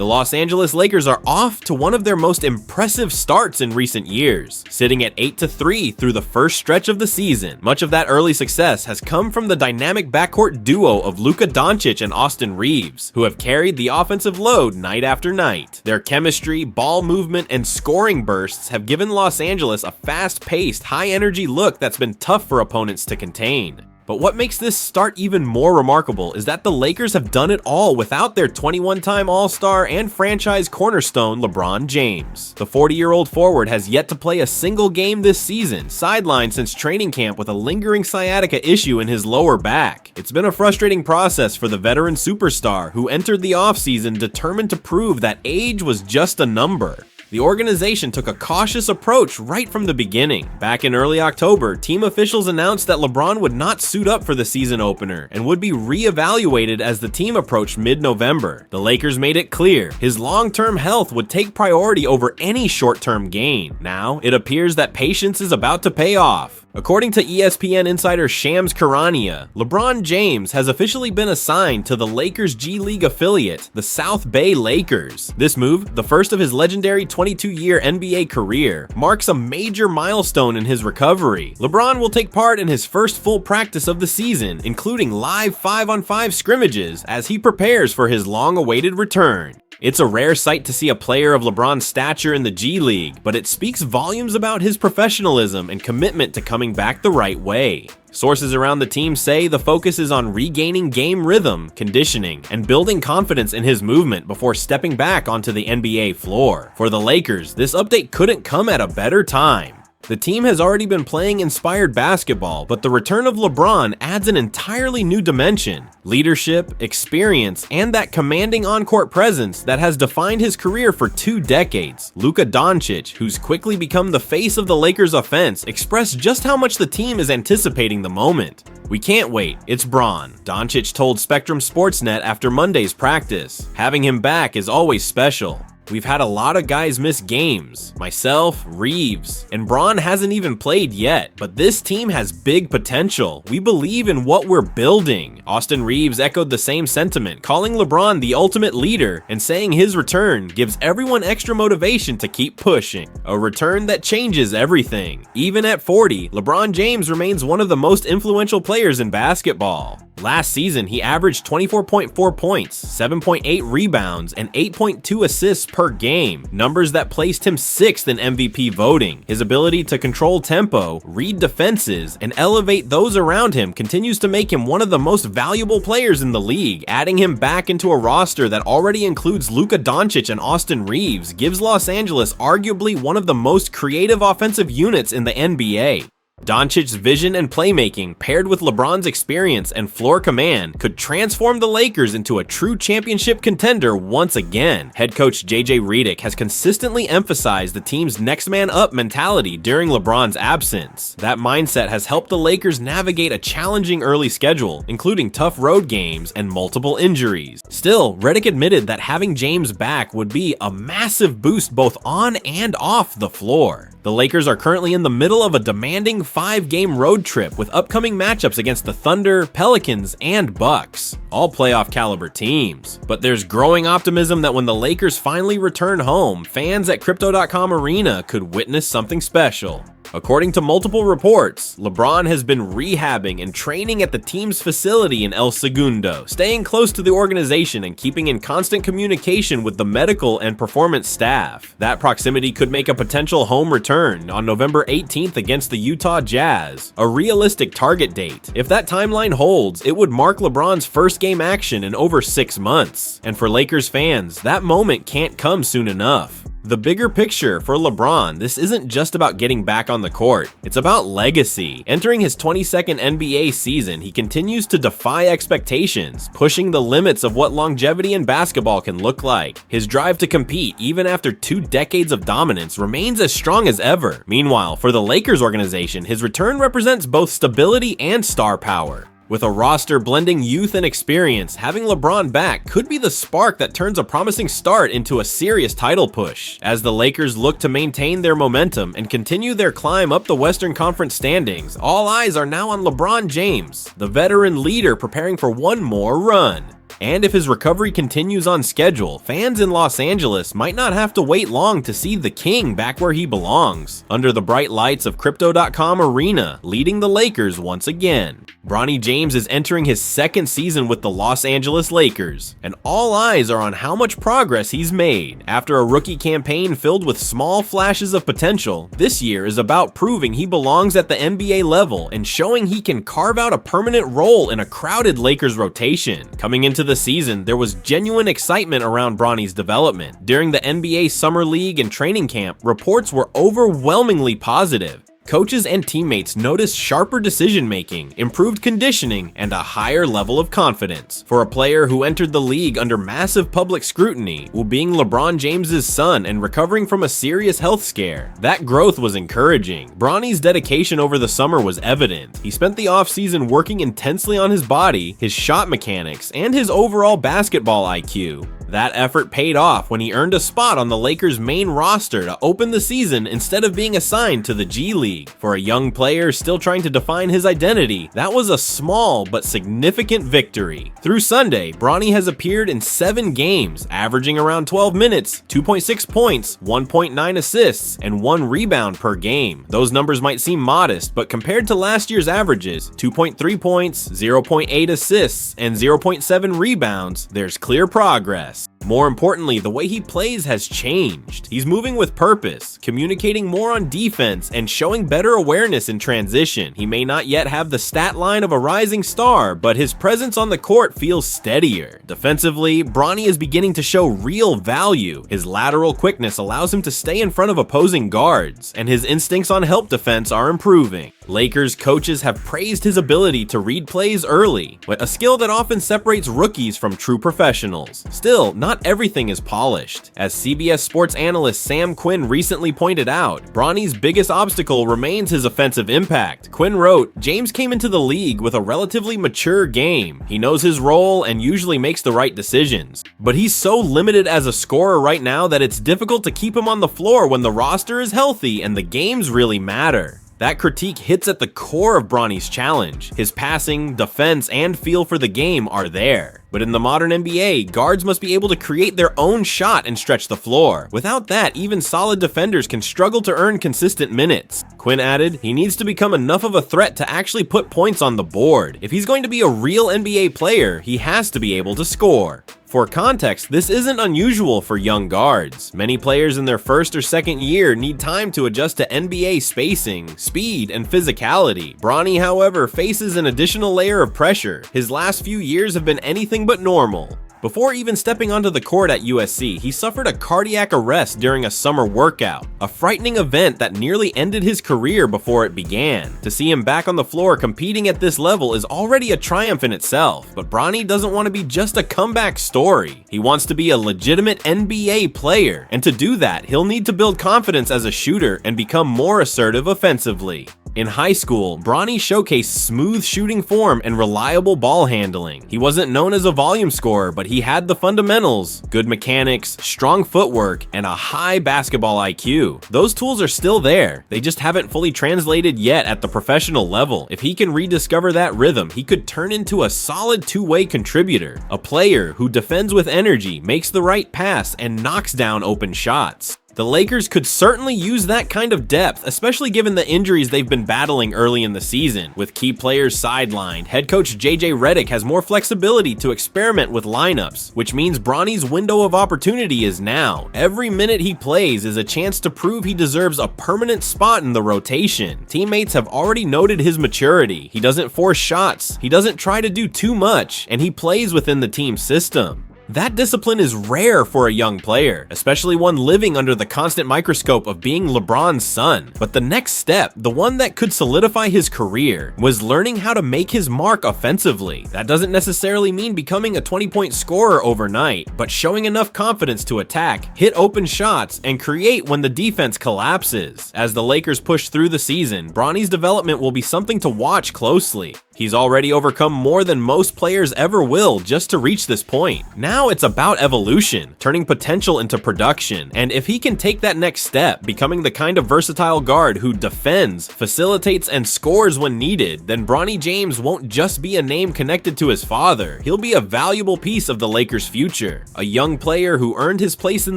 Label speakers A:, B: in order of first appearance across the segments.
A: The Los Angeles Lakers are off to one of their most impressive starts in recent years, sitting at 8-3 through the first stretch of the season. Much of that early success has come from the dynamic backcourt duo of Luka Doncic and Austin Reaves, who have carried the offensive load night after night. Their chemistry, ball movement, and scoring bursts have given Los Angeles a fast-paced, high-energy look that's been tough for opponents to contain. But what makes this start even more remarkable is that the Lakers have done it all without their 21-time All-Star and franchise cornerstone LeBron James. The 40-year-old forward has yet to play a single game this season, sidelined since training camp with a lingering sciatica issue in his lower back. It's been a frustrating process for the veteran superstar who entered the offseason determined to prove that age was just a number. The organization took a cautious approach right from the beginning. Back in early October, team officials announced that LeBron would not suit up for the season opener and would be re-evaluated as the team approached mid-November. The Lakers made it clear his long-term health would take priority over any short-term gain. Now, it appears that patience is about to pay off. According to ESPN insider Shams Charania, LeBron James has officially been assigned to the Lakers G League affiliate, the South Bay Lakers. This move, the first of his legendary 22-year NBA career, marks a major milestone in his recovery. LeBron will take part in his first full practice of the season, including live 5-on-5 scrimmages as he prepares for his long-awaited return. It's a rare sight to see a player of LeBron's stature in the G League, but it speaks volumes about his professionalism and commitment to coming back the right way. Sources around the team say the focus is on regaining game rhythm, conditioning, and building confidence in his movement before stepping back onto the NBA floor. For the Lakers, this update couldn't come at a better time. The team has already been playing inspired basketball, but the return of LeBron adds an entirely new dimension: leadership, experience, and that commanding on-court presence that has defined his career for 2 decades. Luka Doncic, who's quickly become the face of the Lakers' offense, expressed just how much the team is anticipating the moment. "We can't wait, it's Bron," Doncic told Spectrum Sportsnet after Monday's practice. "Having him back is always special. We've had a lot of guys miss games. Myself, Reaves, and Bron hasn't even played yet, but this team has big potential. We believe in what we're building." Austin Reaves echoed the same sentiment, calling LeBron the ultimate leader and saying his return gives everyone extra motivation to keep pushing. A return that changes everything. Even at 40, LeBron James remains one of the most influential players in basketball. Last season, he averaged 24.4 points, 7.8 rebounds, and 8.2 assists per game, numbers that placed him 6th in MVP voting. His ability to control tempo, read defenses, and elevate those around him continues to make him one of the most valuable players in the league. Adding him back into a roster that already includes Luka Doncic and Austin Reaves gives Los Angeles arguably one of the most creative offensive units in the NBA. Doncic's vision and playmaking, paired with LeBron's experience and floor command, could transform the Lakers into a true championship contender once again. Head coach JJ Redick has consistently emphasized the team's next man up mentality during LeBron's absence. That mindset has helped the Lakers navigate a challenging early schedule, including tough road games and multiple injuries. Still, Redick admitted that having James back would be a massive boost both on and off the floor. The Lakers are currently in the middle of a demanding 5-game road trip with upcoming matchups against the Thunder, Pelicans, and Bucks, all playoff caliber teams. But there's growing optimism that when the Lakers finally return home, fans at Crypto.com Arena could witness something special. According to multiple reports, LeBron has been rehabbing and training at the team's facility in El Segundo, staying close to the organization and keeping in constant communication with the medical and performance staff. That proximity could make a potential home return on November 18th against the Utah Jazz, a realistic target date. If that timeline holds, it would mark LeBron's first game action in over 6 months. And for Lakers fans, that moment can't come soon enough. The bigger picture for LeBron, this isn't just about getting back on the court, it's about legacy. Entering his 22nd NBA season, he continues to defy expectations, pushing the limits of what longevity in basketball can look like. His drive to compete, even after 2 decades of dominance, remains as strong as ever. Meanwhile, for the Lakers organization, his return represents both stability and star power. With a roster blending youth and experience, having LeBron back could be the spark that turns a promising start into a serious title push. As the Lakers look to maintain their momentum and continue their climb up the Western Conference standings, all eyes are now on LeBron James, the veteran leader preparing for one more run. And if his recovery continues on schedule, fans in Los Angeles might not have to wait long to see the King back where he belongs, under the bright lights of Crypto.com Arena, leading the Lakers once again. Bronny James is entering his second season with the Los Angeles Lakers, and all eyes are on how much progress he's made. After a rookie campaign filled with small flashes of potential, this year is about proving he belongs at the NBA level and showing he can carve out a permanent role in a crowded Lakers rotation. Coming into the season, there was genuine excitement around Bronny's development. During the NBA Summer League and training camp, reports were overwhelmingly positive. Coaches and teammates noticed sharper decision-making, improved conditioning, and a higher level of confidence. For a player who entered the league under massive public scrutiny, while being LeBron James' son and recovering from a serious health scare, that growth was encouraging. Bronny's dedication over the summer was evident. He spent the offseason working intensely on his body, his shot mechanics, and his overall basketball IQ. That effort paid off when he earned a spot on the Lakers' main roster to open the season instead of being assigned to the G League. For a young player still trying to define his identity, that was a small but significant victory. Through Sunday, Bronny has appeared in 7 games, averaging around 12 minutes, 2.6 points, 1.9 assists, and 1 rebound per game. Those numbers might seem modest, but compared to last year's averages, 2.3 points, 0.8 assists, and 0.7 rebounds, there's clear progress. More importantly, the way he plays has changed. He's moving with purpose, communicating more on defense, and showing better awareness in transition. He may not yet have the stat line of a rising star, but his presence on the court feels steadier. Defensively, Bronny is beginning to show real value. His lateral quickness allows him to stay in front of opposing guards, and his instincts on help defense are improving. Lakers coaches have praised his ability to read plays early, a skill that often separates rookies from true professionals. Still, not everything is polished. As CBS Sports analyst Sam Quinn recently pointed out, Bronny's biggest obstacle remains his offensive impact. Quinn wrote, "James came into the league with a relatively mature game. He knows his role and usually makes the right decisions. But he's so limited as a scorer right now that it's difficult to keep him on the floor when the roster is healthy and the games really matter." That critique hits at the core of Bronny's challenge. His passing, defense, and feel for the game are there. But in the modern NBA, guards must be able to create their own shot and stretch the floor. Without that, even solid defenders can struggle to earn consistent minutes. Quinn added, he needs to become enough of a threat to actually put points on the board. If he's going to be a real NBA player, he has to be able to score. For context, this isn't unusual for young guards. Many players in their first or second year need time to adjust to NBA spacing, speed, and physicality. Bronny, however, faces an additional layer of pressure. His last few years have been anything but normal. Before even stepping onto the court at USC, he suffered a cardiac arrest during a summer workout, a frightening event that nearly ended his career before it began. To see him back on the floor competing at this level is already a triumph in itself, but Bronny doesn't want to be just a comeback story. He wants to be a legitimate NBA player, and to do that, he'll need to build confidence as a shooter and become more assertive offensively. In high school, Bronny showcased smooth shooting form and reliable ball handling. He wasn't known as a volume scorer, but he had the fundamentals, good mechanics, strong footwork, and a high basketball IQ. Those tools are still there, they just haven't fully translated yet at the professional level. If he can rediscover that rhythm, he could turn into a solid two-way contributor, a player who defends with energy, makes the right pass, and knocks down open shots. The Lakers could certainly use that kind of depth, especially given the injuries they've been battling early in the season. With key players sidelined, head coach JJ Redick has more flexibility to experiment with lineups, which means Bronny's window of opportunity is now. Every minute he plays is a chance to prove he deserves a permanent spot in the rotation. Teammates have already noted his maturity. He doesn't force shots, he doesn't try to do too much, and he plays within the team system. That discipline is rare for a young player, especially one living under the constant microscope of being LeBron's son. But the next step, the one that could solidify his career, was learning how to make his mark offensively. That doesn't necessarily mean becoming a 20-point scorer overnight, but showing enough confidence to attack, hit open shots, and create when the defense collapses. As the Lakers push through the season, Bronny's development will be something to watch closely. He's already overcome more than most players ever will just to reach this point. Now now it's about evolution, turning potential into production. And if he can take that next step, becoming the kind of versatile guard who defends, facilitates, and scores when needed, then Bronny James won't just be a name connected to his father. He'll be a valuable piece of the Lakers' future, a young player who earned his place in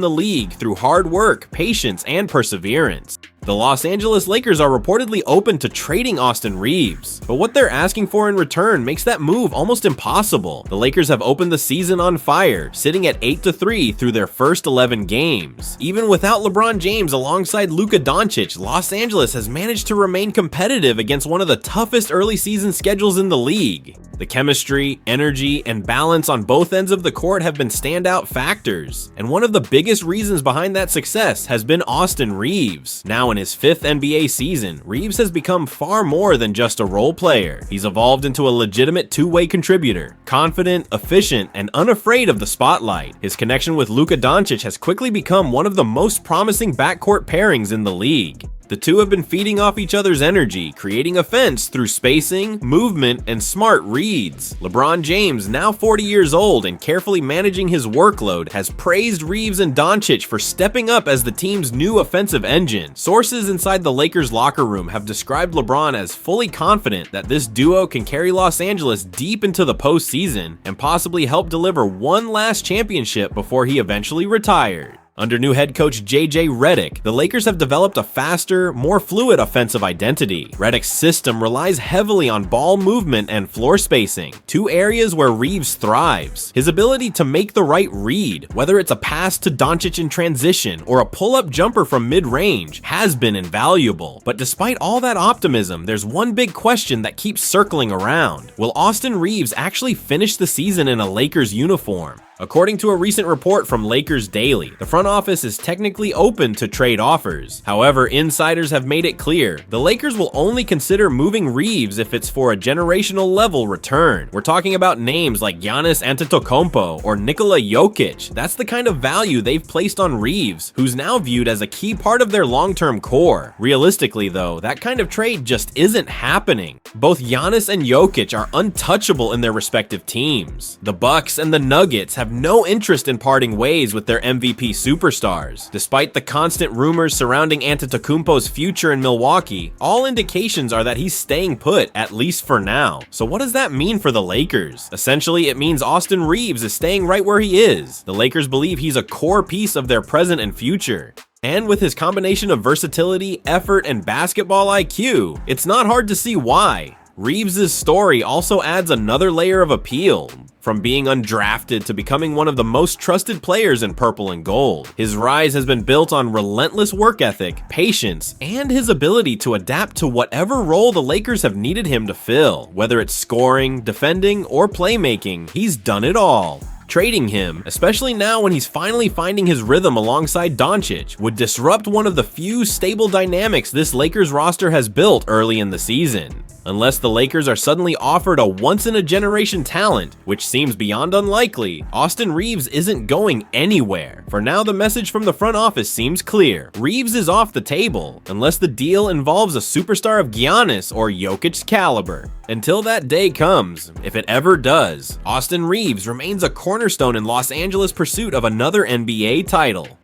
A: the league through hard work, patience, and perseverance. The Los Angeles Lakers are reportedly open to trading Austin Reaves, but what they're asking for in return makes that move almost impossible. The Lakers have opened the season on fire, sitting at 8-3 through their first 11 games. Even without LeBron James alongside Luka Doncic, Los Angeles has managed to remain competitive against one of the toughest early season schedules in the league. The chemistry, energy, and balance on both ends of the court have been standout factors, and one of the biggest reasons behind that success has been Austin Reaves. Now in his 5th NBA season, Reaves has become far more than just a role player. He's evolved into a legitimate two-way contributor, confident, efficient, and unafraid of the spotlight. His connection with Luka Doncic has quickly become one of the most promising backcourt pairings in the league. The two have been feeding off each other's energy, creating offense through spacing, movement, and smart reads. LeBron James, now 40 years old and carefully managing his workload, has praised Reaves and Doncic for stepping up as the team's new offensive engine. Sources inside the Lakers locker room have described LeBron as fully confident that this duo can carry Los Angeles deep into the postseason and possibly help deliver one last championship before he eventually retired. Under new head coach JJ Redick, the Lakers have developed a faster, more fluid offensive identity. Redick's system relies heavily on ball movement and floor spacing, two areas where Reaves thrives. His ability to make the right read, whether it's a pass to Doncic in transition or a pull-up jumper from mid-range, has been invaluable. But despite all that optimism, there's one big question that keeps circling around. Will Austin Reaves actually finish the season in a Lakers uniform? According to a recent report from Lakers Daily, the front office is technically open to trade offers. However, insiders have made it clear the Lakers will only consider moving Reaves if it's for a generational level return. We're talking about names like Giannis Antetokounmpo or Nikola Jokic. That's the kind of value they've placed on Reaves, who's now viewed as a key part of their long-term core. Realistically though, that kind of trade just isn't happening. Both Giannis and Jokic are untouchable in their respective teams. The Bucks and the Nuggets have no interest in parting ways with their MVP superstars. Despite the constant rumors surrounding Antetokounmpo's future in Milwaukee, all indications are that he's staying put, at least for now. So what does that mean for the Lakers? Essentially, it means Austin Reaves is staying right where he is. The Lakers believe he's a core piece of their present and future. And with his combination of versatility, effort, and basketball IQ, it's not hard to see why. Reaves' story also adds another layer of appeal. From being undrafted to becoming one of the most trusted players in purple and gold, his rise has been built on relentless work ethic, patience, and his ability to adapt to whatever role the Lakers have needed him to fill. Whether it's scoring, defending, or playmaking, he's done it all. Trading him, especially now when he's finally finding his rhythm alongside Doncic, would disrupt one of the few stable dynamics this Lakers roster has built early in the season. Unless the Lakers are suddenly offered a once-in-a-generation talent, which seems beyond unlikely, Austin Reaves isn't going anywhere. For now, the message from the front office seems clear. Reaves is off the table, unless the deal involves a superstar of Giannis or Jokic's caliber. Until that day comes, if it ever does, Austin Reaves remains a cornerstone in Los Angeles' pursuit of another NBA title.